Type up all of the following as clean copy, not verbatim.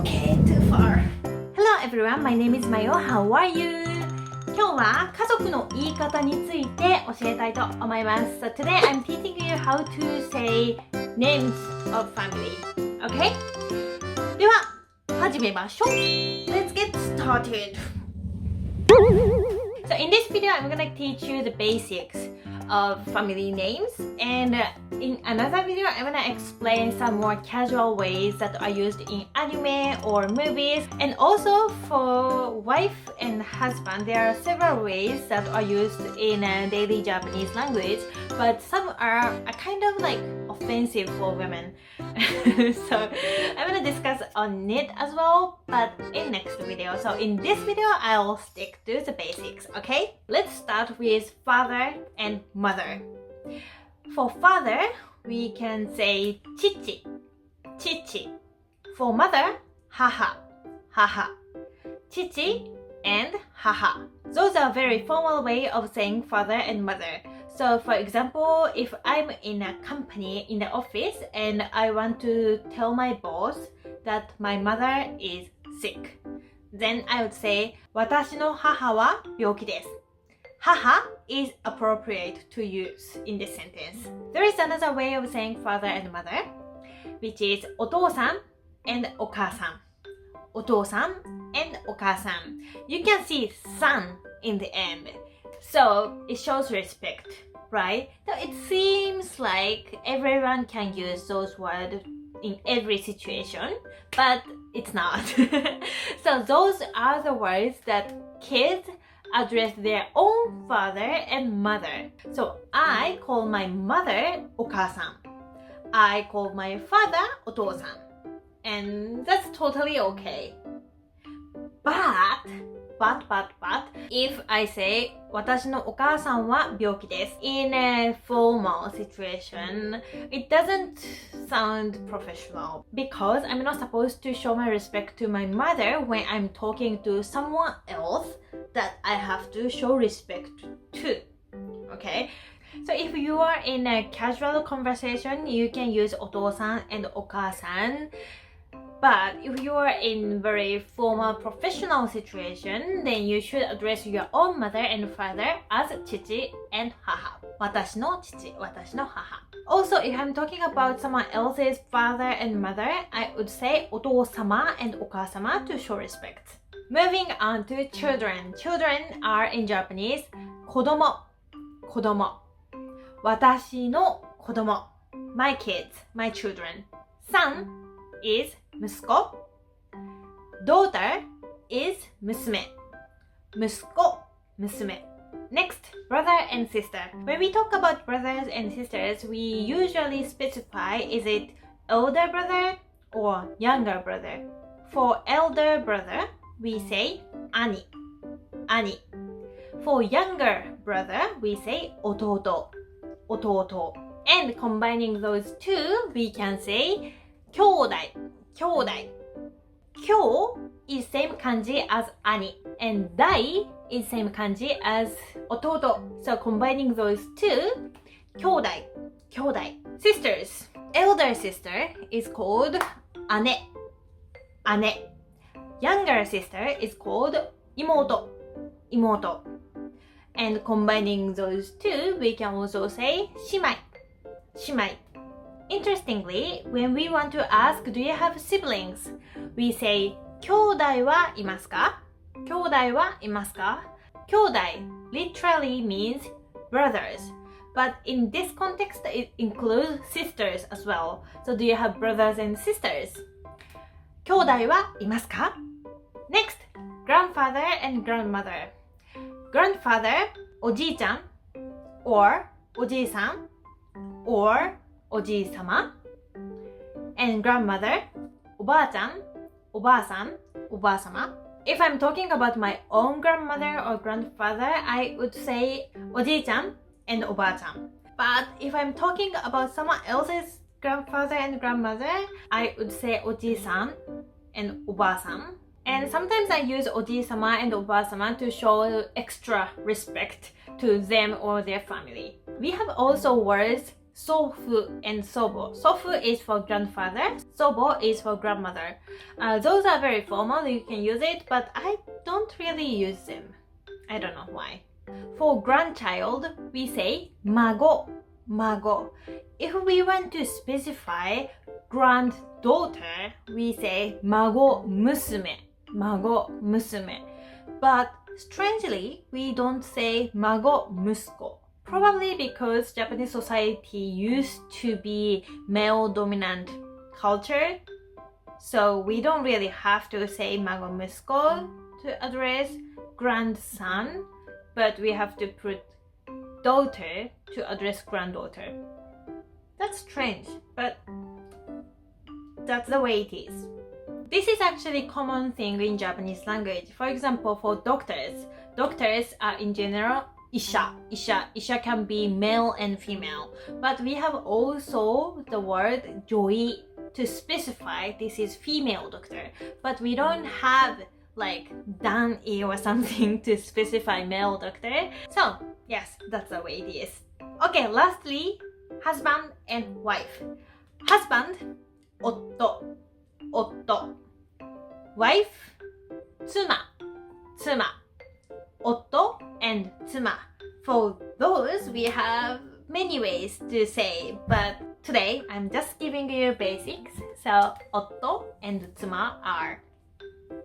Okay, too far. Hello everyone, my name is Mayo. How are you? 今日は家族の言い方について教えたいと思います。So today I'm teaching you how to say names of family. Okay? では始めましょう。Let's get started. So in this video, I'm gonna teach you the basics of family names, and in another video I'm gonna explain some more casual ways that are used in anime or movies, and also for wife and husband there are several ways that are used in daily Japanese language, but some are kind of like offensive for women. So I'm gonna discuss on it as well, but in next video. So in this video I'll stick to the basics. Okay, let's start with father and mother. For father, we can say chichi, chichi. For mother, haha, haha. Chichi and haha. Those are very formal way of saying father and mother. So for example, if I'm in a company in the office and I want to tell my boss that my mother is sick, then I would say 私の母は病気です。Haha is appropriate to use in this sentence. There is another way of saying father and mother, which is お父さん and お母さん。お父さん and お母さん。You can see son in the end. So it shows respect, right? So it seems like everyone can use those words in every situation, but it's not. So those are the words that kids address their own father and mother. So I call my mother お母さん. I call my father お父さん. And that's totally okay. But if I say 私のお母さんは病気です in a formal situation, it doesn't sound professional because I'm not supposed to show my respect to my mother when I'm talking to someone else that I have to show respect to. Okay? So if you are in a casual conversation, you can use お父さん and お母さん. But if you are in very formal professional situation, then you should address your own mother and father as 父 and 母。私の父、私の母。Also, if I'm talking about someone else's father and mother, I would say お父様 and お母様 to show respect. Moving on to children. Children are in Japanese 子供、子供。私の子供。My kids, my children. Son is 息子。Daughter is 娘。息子、娘。Next, brother and sister. When we talk about brothers and sisters, we usually specify is it elder brother or younger brother. For elder brother, we say 兄、兄。For younger brother, we say 弟、弟。And combining those two, we can say 兄弟、兄弟。兄 is same 漢字 as 兄 and 弟 is same 漢字 as 弟。So combining those two, 兄弟、兄弟。Sisters. Elder sister is called 姉、姉。Younger sister is called 妹、妹。And combining those two, we can also say 姉妹、姉妹。Interestingly, when we want to ask, do you have siblings? We say, 兄弟はいますか? 兄弟はいますか? 兄弟 literally means brothers, but in this context, it includes sisters as well. So do you have brothers and sisters? 兄弟はいますか? Next, grandfather and grandmother. Grandfather, おじいちゃん or おじいさん or おじいさま and grandmother おばあちゃんおばあさんおばあさま If I'm talking about my own grandmother or grandfather, I would say おじいちゃん and おばあちゃん But if I'm talking about someone else's grandfather and grandmother, I would say おじいさん and おばあさん And sometimes I use おじいさま and おばあさま to show extra respect to them or their family. We have also words sofu and sobo. Sofu is for grandfather, sobo is for grandmother. Those are very formal, you can use it, but I don't really use them. I don't know why. For grandchild, we say mago, mago. If we want to specify granddaughter, we say mago musume, mago musume. But strangely, we don't say mago musuko. Probably because Japanese society used to be male-dominant culture, so we don't really have to say mago musuko to address grandson, but we have to put daughter to address granddaughter. That's strange, but that's the way it is. This is actually a common thing in Japanese language. For example, for doctors are in general isha. Isha can be male and female, but we have also the word joi to specify this is female doctor, but we don't have like dan-i or something to specify male doctor. So yes, that's the way it is. Okay, lastly, husband and wife. Husband, otto, otto. Wife, tsuma, tsuma. Otto and tsuma. For those, we have many ways to say, but today I'm just giving you basics. So otto and tsuma are.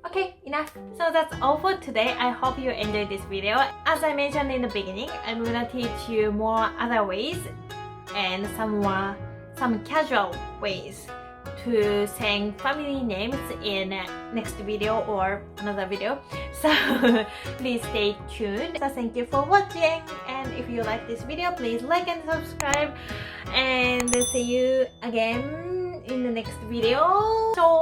Okay, enough. So that's all for today. I hope you enjoyed this video. As I mentioned in the beginning, I'm gonna teach you more other ways and some casual ways to saying family names in next video or another video. So please stay tuned. So thank you for watching, and if you like this video, please like and subscribe, and see you again in the next video. So